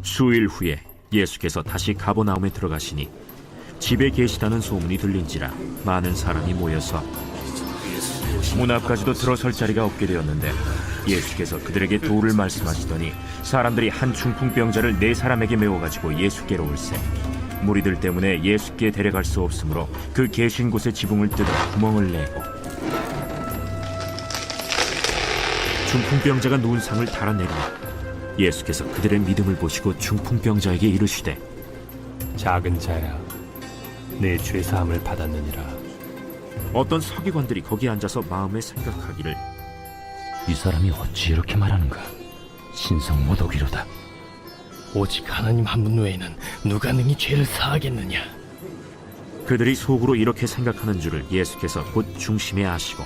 수일 후에 예수께서 다시 가버나움에 들어가시니 집에 계시다는 소문이 들린지라 많은 사람이 모여서 문 앞까지도 들어설 자리가 없게 되었는데, 예수께서 그들에게 도를 말씀하시더니 사람들이 한 중풍병자를 4사람에게 메워가지고 예수께로 올세, 무리들 때문에 예수께 데려갈 수 없으므로 그 계신 곳에 지붕을 뜯어 구멍을 내고 중풍병자가 누운 상을 달아내리니, 예수께서 그들의 믿음을 보시고 중풍병자에게 이르시되, 작은 자야, 내 죄사함을 받았느니라. 어떤 서기관들이 거기 앉아서 마음에 생각하기를, 이 사람이 어찌 이렇게 말하는가? 신성 모독이로다. 오직 하나님 한 분 외에는 누가 능히 죄를 사하겠느냐? 그들이 속으로 이렇게 생각하는 줄을 예수께서 곧 중심에 아시고,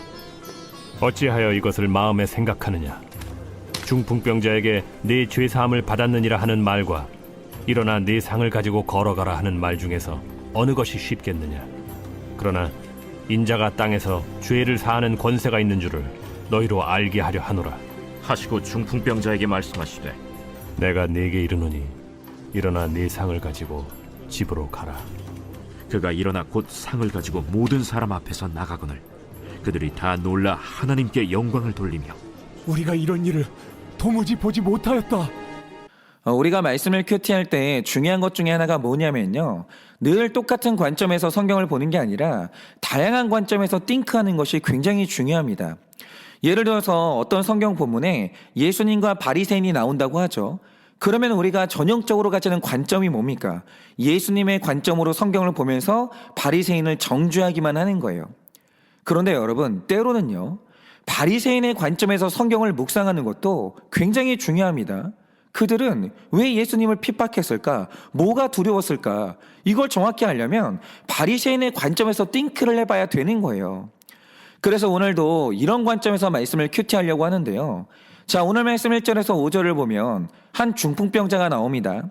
어찌하여 이것을 마음에 생각하느냐? 중풍병자에게 내 죄사함을 받았느니라 하는 말과 일어나 네 상을 가지고 걸어가라 하는 말 중에서 어느 것이 쉽겠느냐? 그러나 인자가 땅에서 죄를 사하는 권세가 있는 줄을 너희로 알게 하려 하노라 하시고 중풍병자에게 말씀하시되, 내가 네게 이르노니 일어나 네 상을 가지고 집으로 가라. 그가 일어나 곧 상을 가지고 모든 사람 앞에서 나가거늘 그들이 다 놀라 하나님께 영광을 돌리며, 우리가 이런 일을 도무지 보지 못하였다. 우리가 말씀을 큐티할 때 중요한 것 중에 하나가 뭐냐면요, 늘 똑같은 관점에서 성경을 보는 게 아니라 다양한 관점에서 띵크하는 것이 굉장히 중요합니다. 예를 들어서 어떤 성경 본문에 예수님과 바리새인이 나온다고 하죠. 그러면 우리가 전형적으로 가지는 관점이 뭡니까? 예수님의 관점으로 성경을 보면서 바리새인을 정죄하기만 하는 거예요. 그런데 여러분, 때로는요, 바리새인의 관점에서 성경을 묵상하는 것도 굉장히 중요합니다. 그들은 왜 예수님을 핍박했을까? 뭐가 두려웠을까? 이걸 정확히 알려면 바리새인의 관점에서 띵크를 해봐야 되는 거예요. 그래서 오늘도 이런 관점에서 말씀을 큐티하려고 하는데요. 자, 오늘 말씀 1절에서 5절을 보면 한 중풍병자가 나옵니다.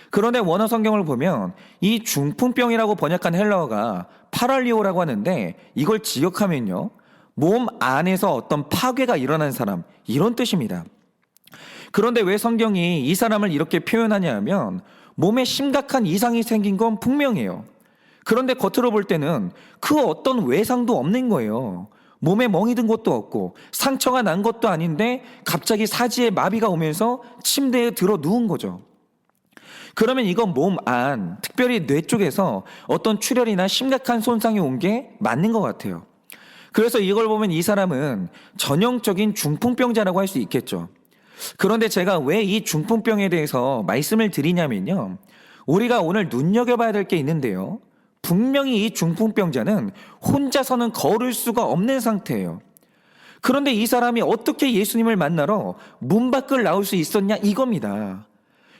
그런데 원어 성경을 보면 이 중풍병이라고 번역한 헬라어가 파랄리오라고 하는데, 이걸 직역하면요, 몸 안에서 어떤 파괴가 일어난 사람, 이런 뜻입니다. 그런데 왜 성경이 이 사람을 이렇게 표현하냐 하면, 몸에 심각한 이상이 생긴 건 분명해요. 그런데 겉으로 볼 때는 그 어떤 외상도 없는 거예요. 몸에 멍이 든 것도 없고 상처가 난 것도 아닌데 갑자기 사지에 마비가 오면서 침대에 들어 누운 거죠. 그러면 이건 몸 안, 특별히 뇌 쪽에서 어떤 출혈이나 심각한 손상이 온 게 맞는 것 같아요. 그래서 이걸 보면 이 사람은 전형적인 중풍병자라고 할 수 있겠죠. 그런데 제가 왜 이 중풍병에 대해서 말씀을 드리냐면요, 우리가 오늘 눈여겨봐야 될 게 있는데요, 분명히 이 중풍병자는 혼자서는 걸을 수가 없는 상태예요. 그런데 이 사람이 어떻게 예수님을 만나러 문 밖을 나올 수 있었냐, 이겁니다.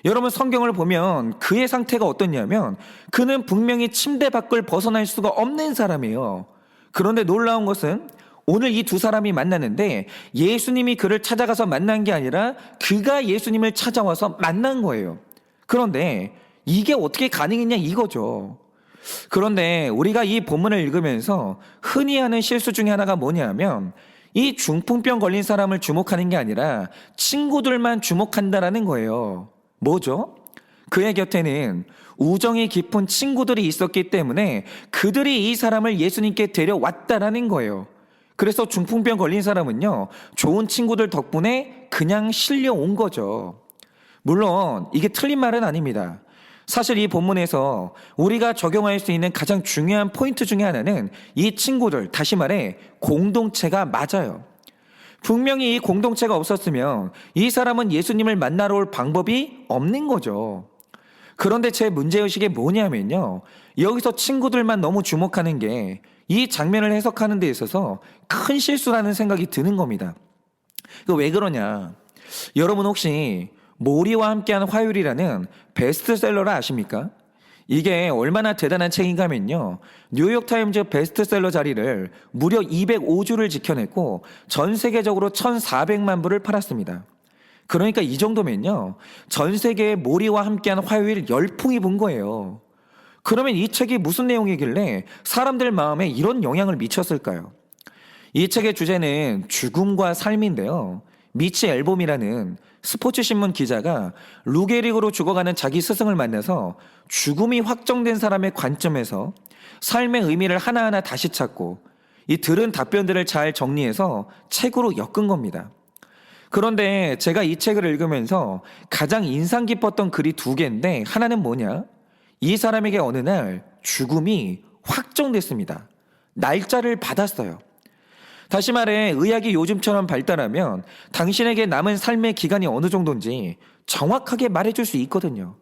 여러분, 성경을 보면 그의 상태가 어떻냐면, 그는 분명히 침대 밖을 벗어날 수가 없는 사람이에요. 그런데 놀라운 것은 오늘 이 두 사람이 만나는데 예수님이 그를 찾아가서 만난 게 아니라 그가 예수님을 찾아와서 만난 거예요. 그런데 이게 어떻게 가능했냐, 이거죠. 그런데 우리가 이 본문을 읽으면서 흔히 하는 실수 중에 하나가 뭐냐면, 이 중풍병 걸린 사람을 주목하는 게 아니라 친구들만 주목한다라는 거예요. 뭐죠? 그의 곁에는 우정이 깊은 친구들이 있었기 때문에 그들이 이 사람을 예수님께 데려왔다라는 거예요. 그래서 중풍병 걸린 사람은요, 좋은 친구들 덕분에 그냥 실려온 거죠. 물론 이게 틀린 말은 아닙니다. 사실 이 본문에서 우리가 적용할 수 있는 가장 중요한 포인트 중에 하나는 이 친구들, 다시 말해 공동체가 맞아요. 분명히 이 공동체가 없었으면 이 사람은 예수님을 만나러 올 방법이 없는 거죠. 그런데 제 문제의식이 뭐냐면요, 여기서 친구들만 너무 주목하는 게 이 장면을 해석하는 데 있어서 큰 실수라는 생각이 드는 겁니다. 왜 그러냐, 여러분 혹시 모리와 함께한 화요일이라는 베스트셀러를 아십니까? 이게 얼마나 대단한 책인가 하면요, 뉴욕타임즈 베스트셀러 자리를 무려 205주를 지켜냈고 전 세계적으로 1,400만 부를 팔았습니다. 그러니까 이 정도면요, 전 세계의 모리와 함께한 화요일 열풍이 분 거예요. 그러면 이 책이 무슨 내용이길래 사람들 마음에 이런 영향을 미쳤을까요? 이 책의 주제는 죽음과 삶인데요. 미치 앨범이라는 스포츠 신문 기자가 루게릭으로 죽어가는 자기 스승을 만나서 죽음이 확정된 사람의 관점에서 삶의 의미를 하나하나 다시 찾고 이 들은 답변들을 잘 정리해서 책으로 엮은 겁니다. 그런데 제가 이 책을 읽으면서 가장 인상 깊었던 글이 두 개인데, 하나는 뭐냐? 이 사람에게 어느 날 죽음이 확정됐습니다. 날짜를 받았어요. 다시 말해 의학이 요즘처럼 발달하면 당신에게 남은 삶의 기간이 어느 정도인지 정확하게 말해줄 수 있거든요.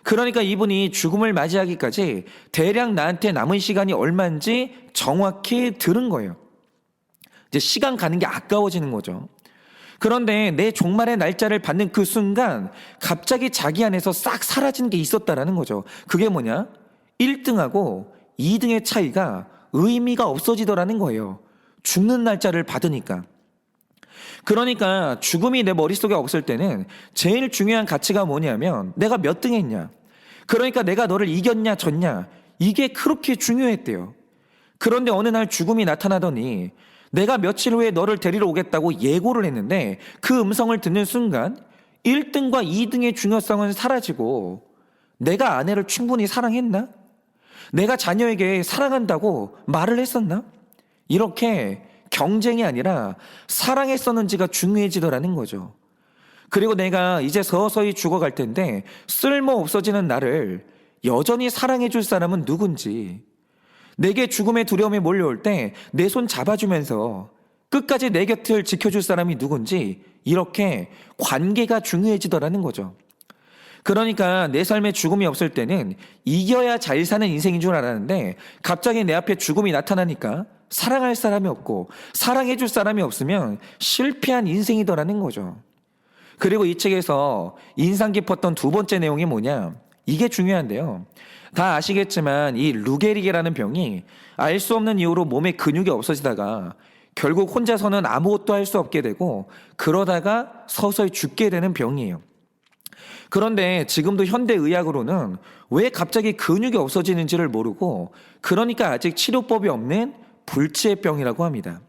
그러니까 이분이 죽음을 맞이하기까지 대략 나한테 남은 시간이 얼마인지 정확히 들은 거예요. 이제 시간 가는 게 아까워지는 거죠. 그런데 내 종말의 날짜를 받는 그 순간 갑자기 자기 안에서 싹 사라진 게 있었다라는 거죠. 그게 뭐냐? 1등하고 2등의 차이가 의미가 없어지더라는 거예요. 죽는 날짜를 받으니까. 그러니까 죽음이 내 머릿속에 없을 때는 제일 중요한 가치가 뭐냐면 내가 몇 등 했냐. 그러니까 내가 너를 이겼냐 졌냐. 이게 그렇게 중요했대요. 그런데 어느 날 죽음이 나타나더니 내가 며칠 후에 너를 데리러 오겠다고 예고를 했는데 그 음성을 듣는 순간 1등과 2등의 중요성은 사라지고 내가 아내를 충분히 사랑했나? 내가 자녀에게 사랑한다고 말을 했었나? 이렇게 경쟁이 아니라 사랑했었는지가 중요해지더라는 거죠. 그리고 내가 이제 서서히 죽어갈 텐데 쓸모 없어지는 나를 여전히 사랑해줄 사람은 누군지, 내게 죽음의 두려움이 몰려올 때 내 손 잡아주면서 끝까지 내 곁을 지켜줄 사람이 누군지, 이렇게 관계가 중요해지더라는 거죠. 그러니까 내 삶에 죽음이 없을 때는 이겨야 잘 사는 인생인 줄 알았는데 갑자기 내 앞에 죽음이 나타나니까 사랑할 사람이 없고 사랑해줄 사람이 없으면 실패한 인생이더라는 거죠. 그리고 이 책에서 인상 깊었던 두 번째 내용이 뭐냐? 이게 중요한데요. 다 아시겠지만 이 루게릭이라는 병이 알 수 없는 이유로 몸에 근육이 없어지다가 결국 혼자서는 아무것도 할 수 없게 되고 그러다가 서서히 죽게 되는 병이에요. 그런데 지금도 현대의학으로는 왜 갑자기 근육이 없어지는지를 모르고, 그러니까 아직 치료법이 없는 불치의 병이라고 합니다.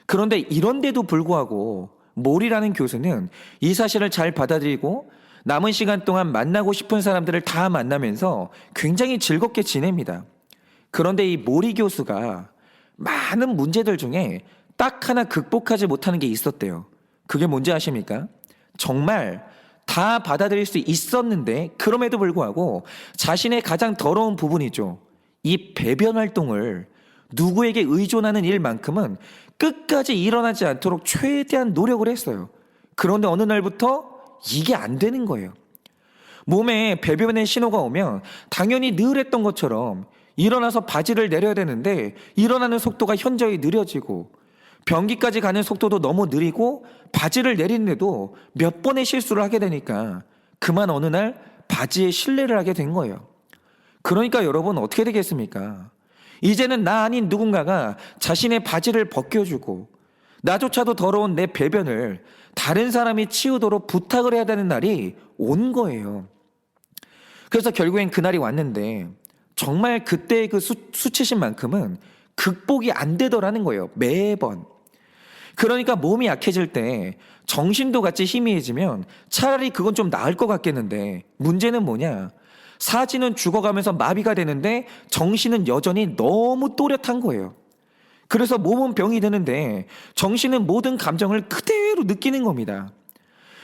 그런데 이런데도 불구하고 몰이라는 교수는 이 사실을 잘 받아들이고 남은 시간 동안 만나고 싶은 사람들을 다 만나면서 굉장히 즐겁게 지냅니다. 그런데 이 모리 교수가 많은 문제들 중에 딱 하나 극복하지 못하는 게 있었대요. 그게 뭔지 아십니까? 정말 다 받아들일 수 있었는데 그럼에도 불구하고 자신의 가장 더러운 부분이죠. 이 배변 활동을 누구에게 의존하는 일만큼은 끝까지 일어나지 않도록 최대한 노력을 했어요. 그런데 어느 날부터 이게 안 되는 거예요. 몸에 배변의 신호가 오면 당연히 늘 했던 것처럼 일어나서 바지를 내려야 되는데 일어나는 속도가 현저히 느려지고 변기까지 가는 속도도 너무 느리고 바지를 내리는데도 몇 번의 실수를 하게 되니까 그만 어느 날 바지에 실례를 하게 된 거예요. 그러니까 여러분 어떻게 되겠습니까? 이제는 나 아닌 누군가가 자신의 바지를 벗겨주고 나조차도 더러운 내 배변을 다른 사람이 치우도록 부탁을 해야 되는 날이 온 거예요. 그래서 결국엔 그날이 왔는데 정말 그때의 그 수치심만큼은 극복이 안 되더라는 거예요. 매번. 그러니까 몸이 약해질 때 정신도 같이 희미해지면 차라리 그건 좀 나을 것 같겠는데 문제는 뭐냐? 사지는 죽어가면서 마비가 되는데 정신은 여전히 너무 또렷한 거예요. 그래서 몸은 병이 되는데 정신은 모든 감정을 그대로 느끼는 겁니다.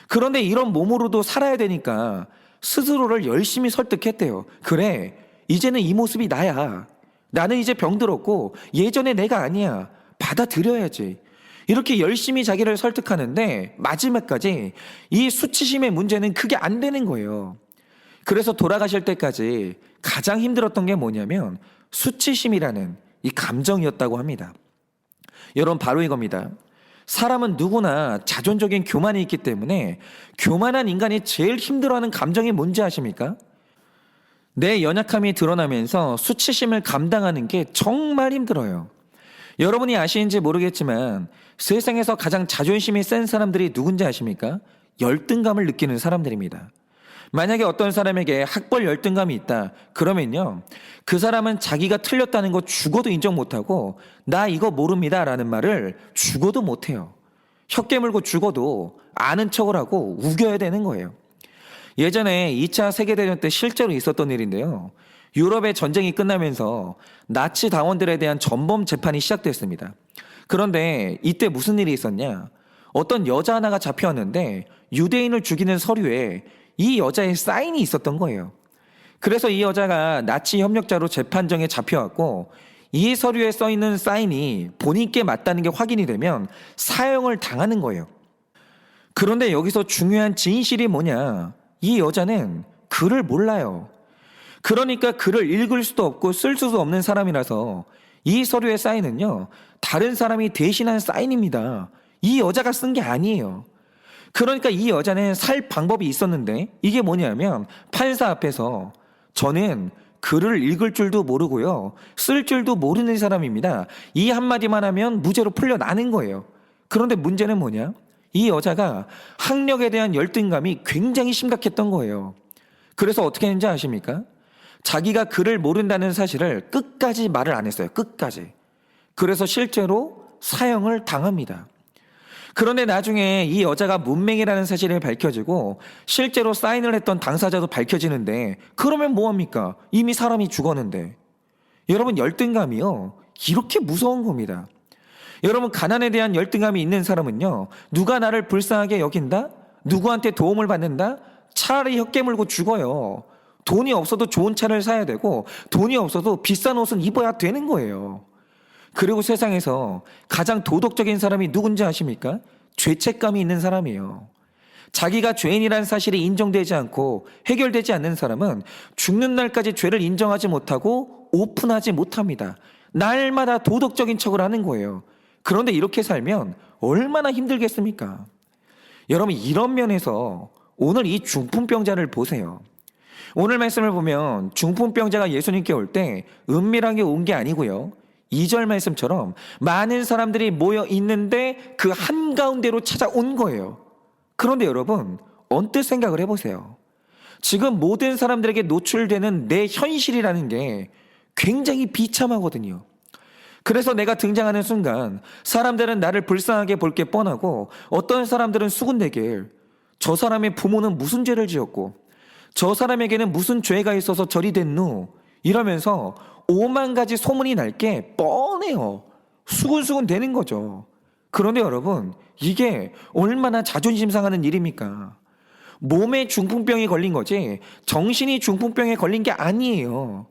그런데 이런 몸으로도 살아야 되니까 스스로를 열심히 설득했대요. 그래, 이제는 이 모습이 나야. 나는 이제 병들었고 예전의 내가 아니야. 받아들여야지. 이렇게 열심히 자기를 설득하는데 마지막까지 이 수치심의 문제는 그게 안 되는 거예요. 그래서 돌아가실 때까지 가장 힘들었던 게 뭐냐면 수치심이라는 이 감정이었다고 합니다. 여러분, 바로 이겁니다. 사람은 누구나 자존적인 교만이 있기 때문에 교만한 인간이 제일 힘들어하는 감정이 뭔지 아십니까? 내 연약함이 드러나면서 수치심을 감당하는 게 정말 힘들어요. 여러분이 아시는지 모르겠지만 세상에서 가장 자존심이 센 사람들이 누군지 아십니까? 열등감을 느끼는 사람들입니다. 만약에 어떤 사람에게 학벌 열등감이 있다. 그러면요. 그 사람은 자기가 틀렸다는 거 죽어도 인정 못하고 나 이거 모릅니다 라는 말을 죽어도 못해요. 혀 깨물고 죽어도 아는 척을 하고 우겨야 되는 거예요. 예전에 2차 세계대전 때 실제로 있었던 일인데요. 유럽의 전쟁이 끝나면서 나치 당원들에 대한 전범 재판이 시작됐습니다. 그런데 이때 무슨 일이 있었냐? 어떤 여자 하나가 잡혀왔는데 유대인을 죽이는 서류에 이 여자의 사인이 있었던 거예요. 그래서 이 여자가 나치 협력자로 재판정에 잡혀왔고 이 서류에 써 있는 사인이 본인께 맞다는 게 확인이 되면 사형을 당하는 거예요. 그런데 여기서 중요한 진실이 뭐냐? 이 여자는 글을 몰라요. 그러니까 글을 읽을 수도 없고 쓸 수도 없는 사람이라서 이 서류의 사인은요, 다른 사람이 대신한 사인입니다. 이 여자가 쓴 게 아니에요. 그러니까 이 여자는 살 방법이 있었는데 이게 뭐냐면 판사 앞에서 저는 글을 읽을 줄도 모르고요. 쓸 줄도 모르는 사람입니다. 이 한마디만 하면 무죄로 풀려나는 거예요. 그런데 문제는 뭐냐? 이 여자가 학력에 대한 열등감이 굉장히 심각했던 거예요. 그래서 어떻게 했는지 아십니까? 자기가 글을 모른다는 사실을 끝까지 말을 안 했어요. 끝까지. 그래서 실제로 사형을 당합니다. 그런데 나중에 이 여자가 문맹이라는 사실이 밝혀지고 실제로 사인을 했던 당사자도 밝혀지는데 그러면 뭐합니까? 이미 사람이 죽었는데. 여러분 열등감이요. 이렇게 무서운 겁니다. 여러분 가난에 대한 열등감이 있는 사람은요. 누가 나를 불쌍하게 여긴다? 누구한테 도움을 받는다? 차라리 혀 깨물고 죽어요. 돈이 없어도 좋은 차를 사야 되고 돈이 없어도 비싼 옷은 입어야 되는 거예요. 그리고 세상에서 가장 도덕적인 사람이 누군지 아십니까? 죄책감이 있는 사람이에요. 자기가 죄인이라는 사실이 인정되지 않고 해결되지 않는 사람은 죽는 날까지 죄를 인정하지 못하고 오픈하지 못합니다. 날마다 도덕적인 척을 하는 거예요. 그런데 이렇게 살면 얼마나 힘들겠습니까? 여러분 이런 면에서 오늘 이 중풍병자를 보세요. 오늘 말씀을 보면 중풍병자가 예수님께 올 때 은밀하게 온 게 아니고요. 2절 말씀처럼 많은 사람들이 모여 있는데 그 한가운데로 찾아온 거예요. 그런데 여러분 언뜻 생각을 해보세요. 지금 모든 사람들에게 노출되는 내 현실이라는 게 굉장히 비참하거든요. 그래서 내가 등장하는 순간 사람들은 나를 불쌍하게 볼 게 뻔하고 어떤 사람들은 수군대길 저 사람의 부모는 무슨 죄를 지었고 저 사람에게는 무슨 죄가 있어서 저리 됐누 이러면서 5만 가지 소문이 날 게 뻔해요. 수군수군 되는 거죠. 그런데 여러분 이게 얼마나 자존심 상하는 일입니까? 몸에 중풍병이 걸린 거지 정신이 중풍병에 걸린 게 아니에요.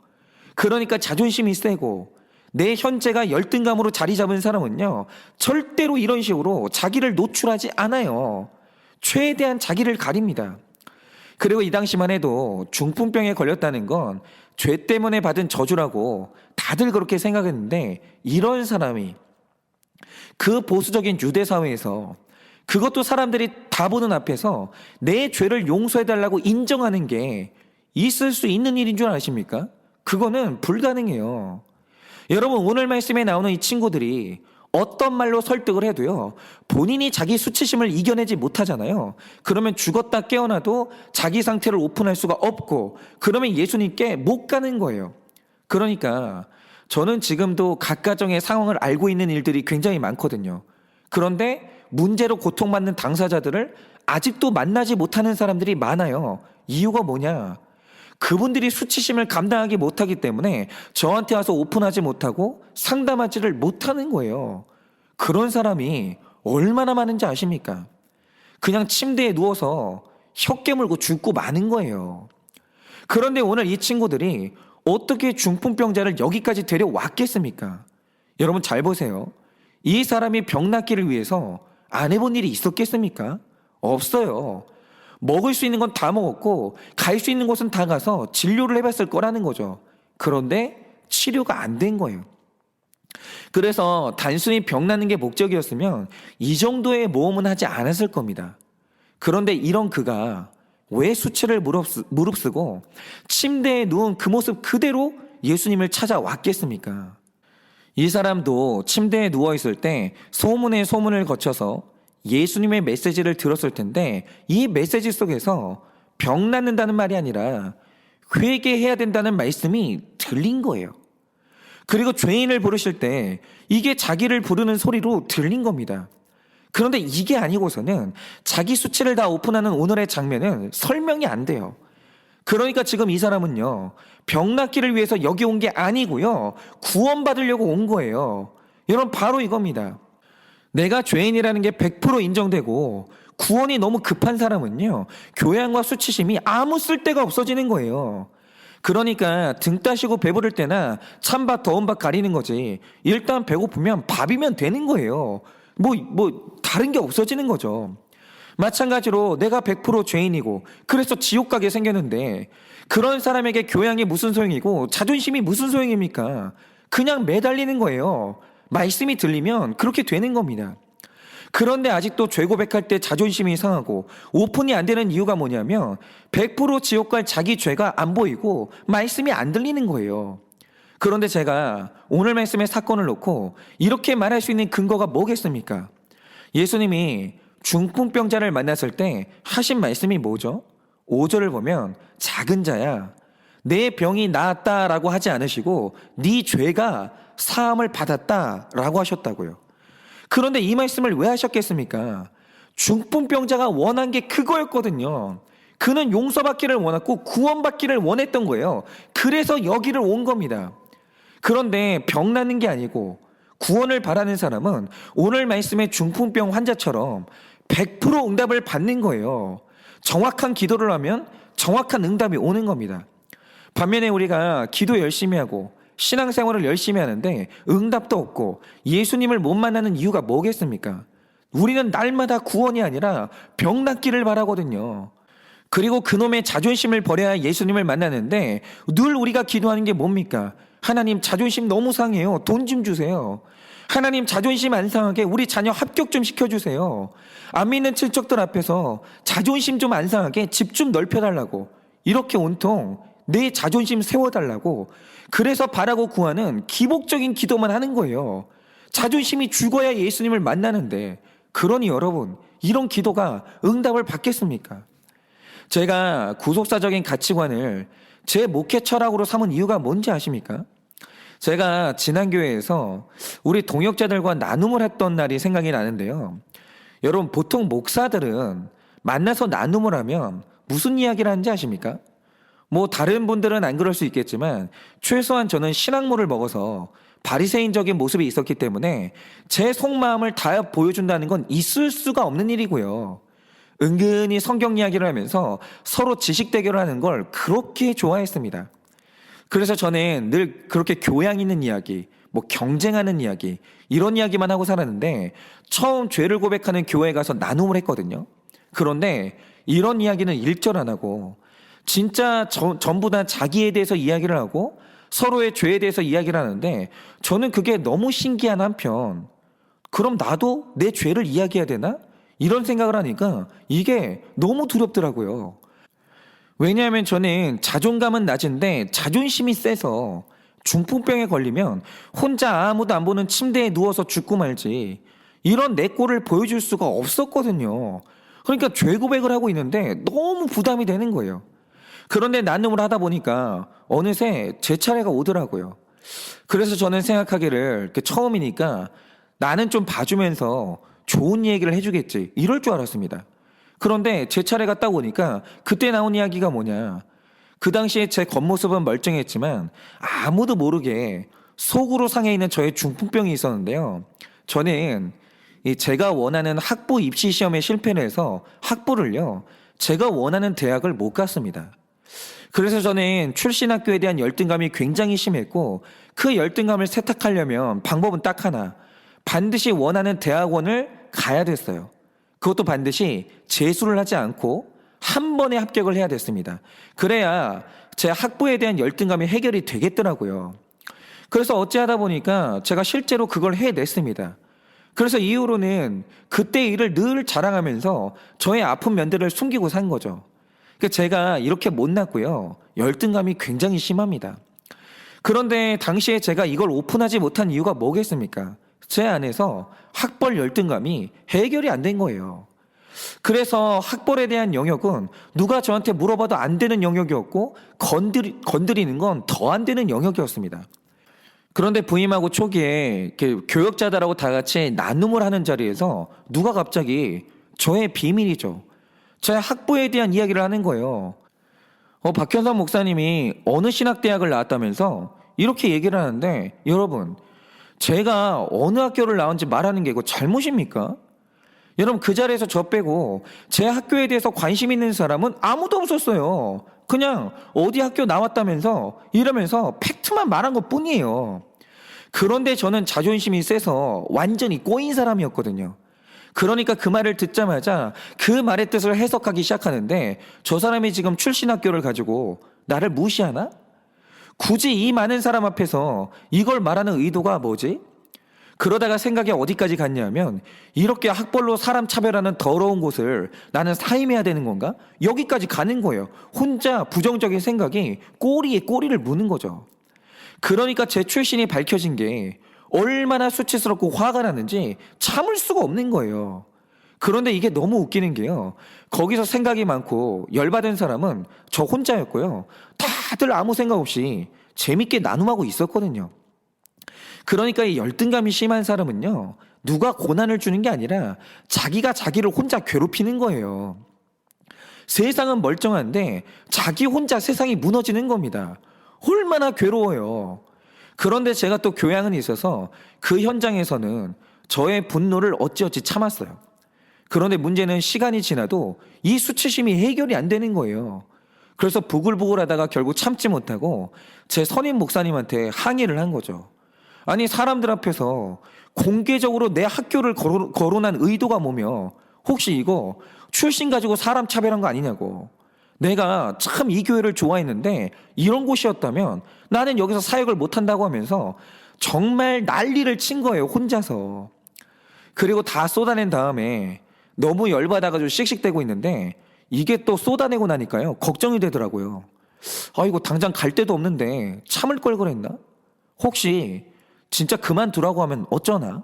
그러니까 자존심이 세고 내 현재가 열등감으로 자리 잡은 사람은요 절대로 이런 식으로 자기를 노출하지 않아요. 최대한 자기를 가립니다. 그리고 이 당시만 해도 중풍병에 걸렸다는 건 죄 때문에 받은 저주라고 다들 그렇게 생각했는데 이런 사람이 그 보수적인 유대 사회에서 그것도 사람들이 다 보는 앞에서 내 죄를 용서해달라고 인정하는 게 있을 수 있는 일인 줄 아십니까? 그거는 불가능해요. 여러분 오늘 말씀에 나오는 이 친구들이 어떤 말로 설득을 해도요 본인이 자기 수치심을 이겨내지 못하잖아요. 그러면 죽었다 깨어나도 자기 상태를 오픈할 수가 없고 그러면 예수님께 못 가는 거예요. 그러니까 저는 지금도 각 가정의 상황을 알고 있는 일들이 굉장히 많거든요. 그런데 문제로 고통받는 당사자들을 아직도 만나지 못하는 사람들이 많아요. 이유가 뭐냐? 그분들이 수치심을 감당하기 못하기 때문에 저한테 와서 오픈하지 못하고 상담하지를 못하는 거예요. 그런 사람이 얼마나 많은지 아십니까? 그냥 침대에 누워서 혀 깨물고 죽고 마는 거예요. 그런데 오늘 이 친구들이 어떻게 중풍병자를 여기까지 데려왔겠습니까? 여러분 잘 보세요. 이 사람이 병 낫기를 위해서 안 해본 일이 있었겠습니까? 없어요. 먹을 수 있는 건 다 먹었고 갈 수 있는 곳은 다 가서 진료를 해봤을 거라는 거죠. 그런데 치료가 안 된 거예요. 그래서 단순히 병 나는 게 목적이었으면 이 정도의 모험은 하지 않았을 겁니다. 그런데 이런 그가 왜 수치를 무릅쓰고 침대에 누운 그 모습 그대로 예수님을 찾아왔겠습니까? 이 사람도 침대에 누워있을 때 소문에 소문을 거쳐서 예수님의 메시지를 들었을 텐데 이 메시지 속에서 병 낫는다는 말이 아니라 회개해야 된다는 말씀이 들린 거예요. 그리고 죄인을 부르실 때 이게 자기를 부르는 소리로 들린 겁니다. 그런데 이게 아니고서는 자기 수치를 다 오픈하는 오늘의 장면은 설명이 안 돼요. 그러니까 지금 이 사람은요, 병 낫기를 위해서 여기 온 게 아니고요, 구원받으려고 온 거예요. 여러분, 바로 이겁니다. 내가 죄인이라는 게 100% 인정되고 구원이 너무 급한 사람은요, 교양과 수치심이 아무 쓸데가 없어지는 거예요. 그러니까 등 따시고 배부를 때나 찬밥 더운 밥 가리는 거지, 일단 배고프면 밥이면 되는 거예요. 다른 게 없어지는 거죠. 마찬가지로 내가 100% 죄인이고 그래서 지옥 가게 생겼는데 그런 사람에게 교양이 무슨 소용이고 자존심이 무슨 소용입니까? 그냥 매달리는 거예요. 말씀이 들리면 그렇게 되는 겁니다. 그런데 아직도 죄 고백할 때 자존심이 상하고 오픈이 안 되는 이유가 뭐냐면 100% 지옥 갈 자기 죄가 안 보이고 말씀이 안 들리는 거예요. 그런데 제가 오늘 말씀의 사건을 놓고 이렇게 말할 수 있는 근거가 뭐겠습니까? 예수님이 중풍병자를 만났을 때 하신 말씀이 뭐죠? 5절을 보면 작은 자야 내 병이 나았다라고 하지 않으시고 네 죄가 사함을 받았다라고 하셨다고요. 그런데 이 말씀을 왜 하셨겠습니까? 중풍병자가 원한 게 그거였거든요. 그는 용서받기를 원했고 구원받기를 원했던 거예요. 그래서 여기를 온 겁니다. 그런데 병 나는 게 아니고 구원을 바라는 사람은 오늘 말씀의 중풍병 환자처럼 100% 응답을 받는 거예요. 정확한 기도를 하면 정확한 응답이 오는 겁니다. 반면에 우리가 기도 열심히 하고 신앙생활을 열심히 하는데 응답도 없고 예수님을 못 만나는 이유가 뭐겠습니까? 우리는 날마다 구원이 아니라 병 낫기를 바라거든요. 그리고 그놈의 자존심을 버려야 예수님을 만나는데 늘 우리가 기도하는 게 뭡니까? 하나님, 자존심 너무 상해요. 돈 좀 주세요. 하나님, 자존심 안 상하게 우리 자녀 합격 좀 시켜주세요. 안 믿는 친척들 앞에서 자존심 좀 안 상하게 집 좀 넓혀달라고, 이렇게 온통 내 자존심 세워달라고, 그래서 바라고 구하는 기복적인 기도만 하는 거예요. 자존심이 죽어야 예수님을 만나는데, 그러니 여러분, 이런 기도가 응답을 받겠습니까? 제가 구속사적인 가치관을 제 목회 철학으로 삼은 이유가 뭔지 아십니까? 제가 지난 교회에서 우리 동역자들과 나눔을 했던 날이 생각이 나는데요. 여러분, 보통 목사들은 만나서 나눔을 하면 무슨 이야기를 하는지 아십니까? 다른 분들은 안 그럴 수 있겠지만 최소한 저는 신앙물을 먹어서 바리새인적인 모습이 있었기 때문에 제 속마음을 다 보여준다는 건 있을 수가 없는 일이고요. 은근히 성경 이야기를 하면서 서로 지식 대결을 하는 걸 그렇게 좋아했습니다. 그래서 저는 늘 그렇게 교양 있는 이야기, 경쟁하는 이야기, 이런 이야기만 하고 살았는데 처음 죄를 고백하는 교회에 가서 나눔을 했거든요. 그런데 이런 이야기는 일절 안 하고 진짜 전부 다 자기에 대해서 이야기를 하고 서로의 죄에 대해서 이야기를 하는데 저는 그게 너무 신기한 한편, 그럼 나도 내 죄를 이야기해야 되나? 이런 생각을 하니까 이게 너무 두렵더라고요. 왜냐하면 저는 자존감은 낮은데 자존심이 세서 중풍병에 걸리면 혼자 아무도 안 보는 침대에 누워서 죽고 말지 이런 내 꼴을 보여줄 수가 없었거든요. 그러니까 죄 고백을 하고 있는데 너무 부담이 되는 거예요. 그런데 나눔을 하다 보니까 어느새 제 차례가 오더라고요. 그래서 저는 생각하기를 처음이니까 나는 좀 봐주면서 좋은 얘기를 해주겠지, 이럴 줄 알았습니다. 그런데 제 차례가 딱 오니까 그때 나온 이야기가 뭐냐, 그 당시에 제 겉모습은 멀쩡했지만 아무도 모르게 속으로 상해 있는 저의 중풍병이 있었는데요. 저는 제가 원하는 학부 입시 시험에 실패를 해서 학부를요, 제가 원하는 대학을 못 갔습니다. 그래서 저는 출신 학교에 대한 열등감이 굉장히 심했고 그 열등감을 세탁하려면 방법은 딱 하나, 반드시 원하는 대학원을 가야 됐어요. 그것도 반드시 재수를 하지 않고 한 번에 합격을 해야 됐습니다. 그래야 제 학부에 대한 열등감이 해결이 되겠더라고요. 그래서 어찌하다 보니까 제가 실제로 그걸 해냈습니다. 그래서 이후로는 그때 일을 늘 자랑하면서 저의 아픈 면들을 숨기고 산 거죠. 그러니까 제가 이렇게 못났고요, 열등감이 굉장히 심합니다. 그런데 당시에 제가 이걸 오픈하지 못한 이유가 뭐겠습니까? 제 안에서 학벌 열등감이 해결이 안 된 거예요. 그래서 학벌에 대한 영역은 누가 저한테 물어봐도 안 되는 영역이었고 건드리는 건 더 안 되는 영역이었습니다. 그런데 부임하고 초기에 이렇게 교역자들하고 다 같이 나눔을 하는 자리에서 누가 갑자기 저의 비밀이죠. 제 학부에 대한 이야기를 하는 거예요. 박현선 목사님이 어느 신학대학을 나왔다면서 이렇게 얘기를 하는데, 여러분, 제가 어느 학교를 나온지 말하는 게 이거 잘못입니까? 여러분, 그 자리에서 저 빼고 제 학교에 대해서 관심 있는 사람은 아무도 없었어요. 그냥 어디 학교 나왔다면서 이러면서 팩트만 말한 것 뿐이에요. 그런데 저는 자존심이 세서 완전히 꼬인 사람이었거든요. 그러니까 그 말을 듣자마자 그 말의 뜻을 해석하기 시작하는데, 저 사람이 지금 출신 학교를 가지고 나를 무시하나? 굳이 이 많은 사람 앞에서 이걸 말하는 의도가 뭐지? 그러다가 생각이 어디까지 갔냐면, 이렇게 학벌로 사람 차별하는 더러운 곳을 나는 사임해야 되는 건가? 여기까지 가는 거예요. 혼자 부정적인 생각이 꼬리에 꼬리를 무는 거죠. 그러니까 제 출신이 밝혀진 게 얼마나 수치스럽고 화가 나는지 참을 수가 없는 거예요. 그런데 이게 너무 웃기는 게요, 거기서 생각이 많고 열받은 사람은 저 혼자였고요, 다들 아무 생각 없이 재밌게 나눔하고 있었거든요. 그러니까 이 열등감이 심한 사람은요, 누가 고난을 주는 게 아니라 자기가 자기를 혼자 괴롭히는 거예요. 세상은 멀쩡한데 자기 혼자 세상이 무너지는 겁니다. 얼마나 괴로워요. 그런데 제가 또 교양은 있어서 그 현장에서는 저의 분노를 어찌어찌 참았어요. 그런데 문제는 시간이 지나도 이 수치심이 해결이 안 되는 거예요. 그래서 부글부글 하다가 결국 참지 못하고 제 선임 목사님한테 항의를 한 거죠. 아니, 사람들 앞에서 공개적으로 내 학교를 거론한 의도가 뭐며, 혹시 이거 출신 가지고 사람 차별한 거 아니냐고. 내가 참 이 교회를 좋아했는데 이런 곳이었다면 나는 여기서 사역을 못한다고 하면서 정말 난리를 친 거예요, 혼자서. 그리고 다 쏟아낸 다음에 너무 열받아가지고 씩씩대고 있는데, 이게 또 쏟아내고 나니까요, 걱정이 되더라고요. 이거 당장 갈 데도 없는데 참을 걸 그랬나? 혹시 진짜 그만두라고 하면 어쩌나?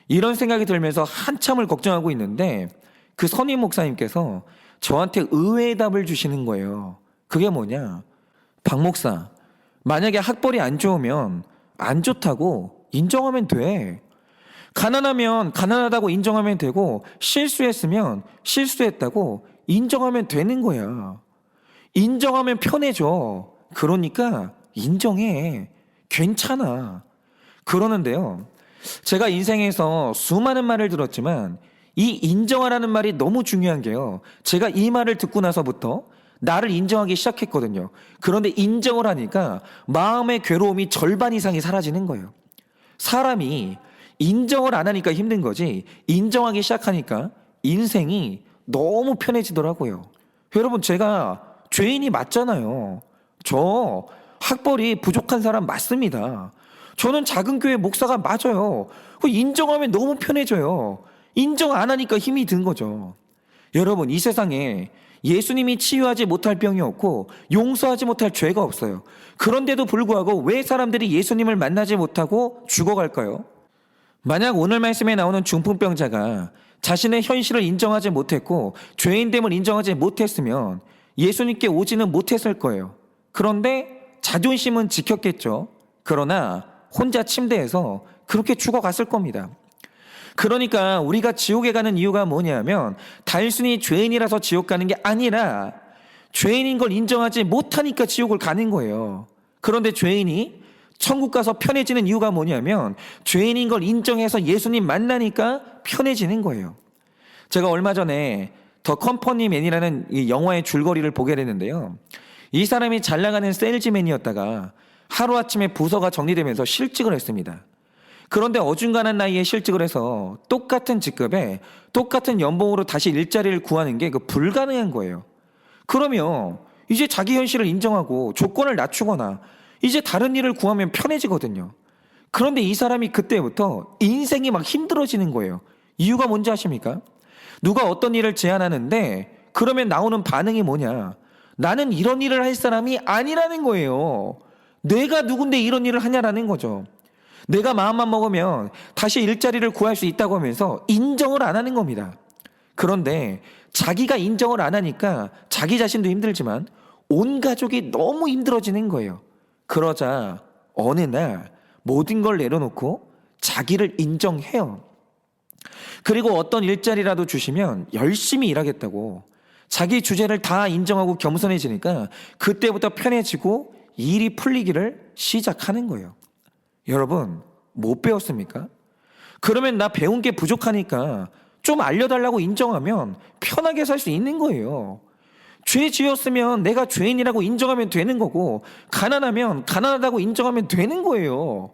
이런 생각이 들면서 한참을 걱정하고 있는데, 그 선임 목사님께서 저한테 의외의 답을 주시는 거예요. 그게 뭐냐? 박 목사, 만약에 학벌이 안 좋으면 안 좋다고 인정하면 돼. 가난하면 가난하다고 인정하면 되고, 실수했으면 실수했다고 인정하면 되는 거야. 인정하면 편해져. 그러니까 인정해. 괜찮아. 그러는데요, 제가 인생에서 수많은 말을 들었지만 이 인정하라는 말이 너무 중요한 게요, 제가 이 말을 듣고 나서부터 나를 인정하기 시작했거든요. 그런데 인정을 하니까 마음의 괴로움이 절반 이상이 사라지는 거예요. 사람이 인정을 안 하니까 힘든 거지, 인정하기 시작하니까 인생이 너무 편해지더라고요. 여러분, 제가 죄인이 맞잖아요. 저 학벌이 부족한 사람 맞습니다. 저는 작은 교회 목사가 맞아요. 인정하면 너무 편해져요. 인정 안 하니까 힘이 든 거죠. 여러분, 이 세상에 예수님이 치유하지 못할 병이 없고 용서하지 못할 죄가 없어요. 그런데도 불구하고 왜 사람들이 예수님을 만나지 못하고 죽어갈까요? 만약 오늘 말씀에 나오는 중풍병자가 자신의 현실을 인정하지 못했고 죄인됨을 인정하지 못했으면 예수님께 오지는 못했을 거예요. 그런데 자존심은 지켰겠죠. 그러나 혼자 침대에서 그렇게 죽어갔을 겁니다. 그러니까 우리가 지옥에 가는 이유가 뭐냐면, 단순히 죄인이라서 지옥 가는 게 아니라 죄인인 걸 인정하지 못하니까 지옥을 가는 거예요. 그런데 죄인이 천국 가서 편해지는 이유가 뭐냐면, 죄인인 걸 인정해서 예수님 만나니까 편해지는 거예요. 제가 얼마 전에 더 컴퍼니 맨이라는 이 영화의 줄거리를 보게 됐는데요, 이 사람이 잘 나가는 세일즈맨이었다가 하루아침에 부서가 정리되면서 실직을 했습니다. 그런데 어중간한 나이에 실직을 해서 똑같은 직급에 똑같은 연봉으로 다시 일자리를 구하는 게 불가능한 거예요. 그러면 이제 자기 현실을 인정하고 조건을 낮추거나 이제 다른 일을 구하면 편해지거든요. 그런데 이 사람이 그때부터 인생이 막 힘들어지는 거예요. 이유가 뭔지 아십니까? 누가 어떤 일을 제안하는데 그러면 나오는 반응이 뭐냐? 나는 이런 일을 할 사람이 아니라는 거예요. 내가 누군데 이런 일을 하냐라는 거죠. 내가 마음만 먹으면 다시 일자리를 구할 수 있다고 하면서 인정을 안 하는 겁니다. 그런데 자기가 인정을 안 하니까 자기 자신도 힘들지만 온 가족이 너무 힘들어지는 거예요. 그러자 어느 날 모든 걸 내려놓고 자기를 인정해요. 그리고 어떤 일자리라도 주시면 열심히 일하겠다고 자기 주제를 다 인정하고 겸손해지니까 그때부터 편해지고 일이 풀리기를 시작하는 거예요. 여러분, 못 배웠습니까? 그러면 나 배운 게 부족하니까 좀 알려달라고 인정하면 편하게 살 수 있는 거예요. 죄 지었으면 내가 죄인이라고 인정하면 되는 거고, 가난하면 가난하다고 인정하면 되는 거예요.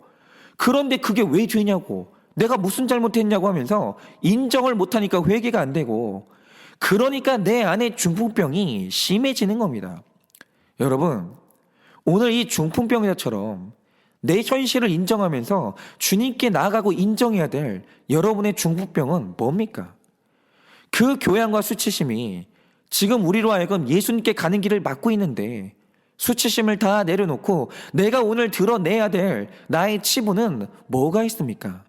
그런데 그게 왜 죄냐고, 내가 무슨 잘못했냐고 하면서 인정을 못하니까 회개가 안 되고, 그러니까 내 안에 중풍병이 심해지는 겁니다. 여러분, 오늘 이 중풍병자처럼 내 현실을 인정하면서 주님께 나아가고 인정해야 될 여러분의 중풍병은 뭡니까? 그 교양과 수치심이 지금 우리로 하여금 예수님께 가는 길을 막고 있는데, 수치심을 다 내려놓고 내가 오늘 드러내야 될 나의 치부는 뭐가 있습니까?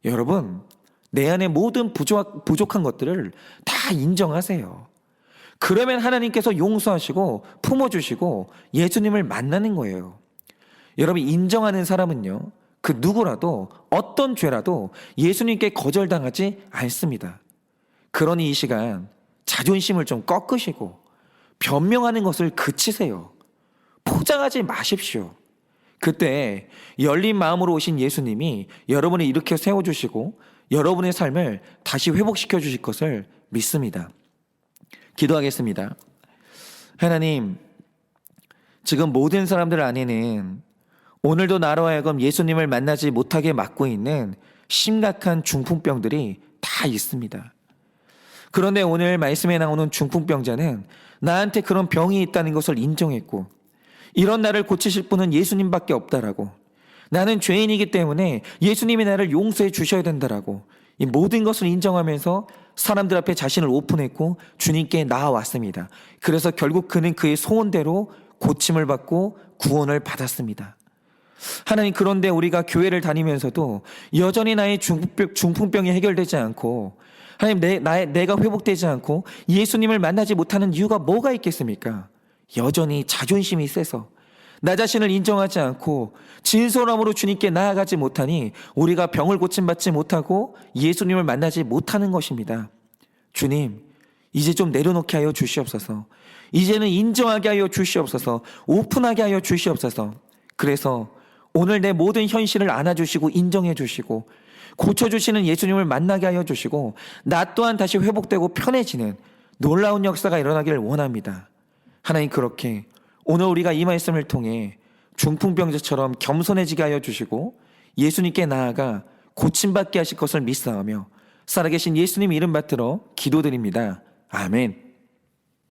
여러분, 내 안에 모든 부족한 것들을 다 인정하세요. 그러면 하나님께서 용서하시고 품어주시고 예수님을 만나는 거예요. 여러분, 인정하는 사람은요, 그 누구라도 어떤 죄라도 예수님께 거절당하지 않습니다. 그러니 이 시간 자존심을 좀 꺾으시고 변명하는 것을 그치세요. 포장하지 마십시오. 그때 열린 마음으로 오신 예수님이 여러분을 일으켜 세워주시고 여러분의 삶을 다시 회복시켜 주실 것을 믿습니다. 기도하겠습니다. 하나님, 지금 모든 사람들 안에는 오늘도 나로 하여금 예수님을 만나지 못하게 막고 있는 심각한 중풍병들이 다 있습니다. 그런데 오늘 말씀에 나오는 중풍병자는 나한테 그런 병이 있다는 것을 인정했고, 이런 나를 고치실 분은 예수님밖에 없다라고, 나는 죄인이기 때문에 예수님이 나를 용서해 주셔야 된다라고, 이 모든 것을 인정하면서 사람들 앞에 자신을 오픈했고 주님께 나아왔습니다. 그래서 결국 그는 그의 소원대로 고침을 받고 구원을 받았습니다. 하나님, 그런데 우리가 교회를 다니면서도 여전히 나의 중풍병이 해결되지 않고, 하나님, 내가 회복되지 않고 예수님을 만나지 못하는 이유가 뭐가 있겠습니까? 여전히 자존심이 세서 나 자신을 인정하지 않고 진솔함으로 주님께 나아가지 못하니 우리가 병을 고침받지 못하고 예수님을 만나지 못하는 것입니다. 주님, 이제 좀 내려놓게 하여 주시옵소서. 이제는 인정하게 하여 주시옵소서. 오픈하게 하여 주시옵소서. 그래서 오늘 내 모든 현실을 안아주시고 인정해 주시고 고쳐주시는 예수님을 만나게 하여 주시고 나 또한 다시 회복되고 편해지는 놀라운 역사가 일어나기를 원합니다. 하나님, 그렇게 오늘 우리가 이 말씀을 통해 중풍병자처럼 겸손해지게 하여 주시고 예수님께 나아가 고침받게 하실 것을 믿사오며 살아계신 예수님 이름 받들어 기도드립니다. 아멘.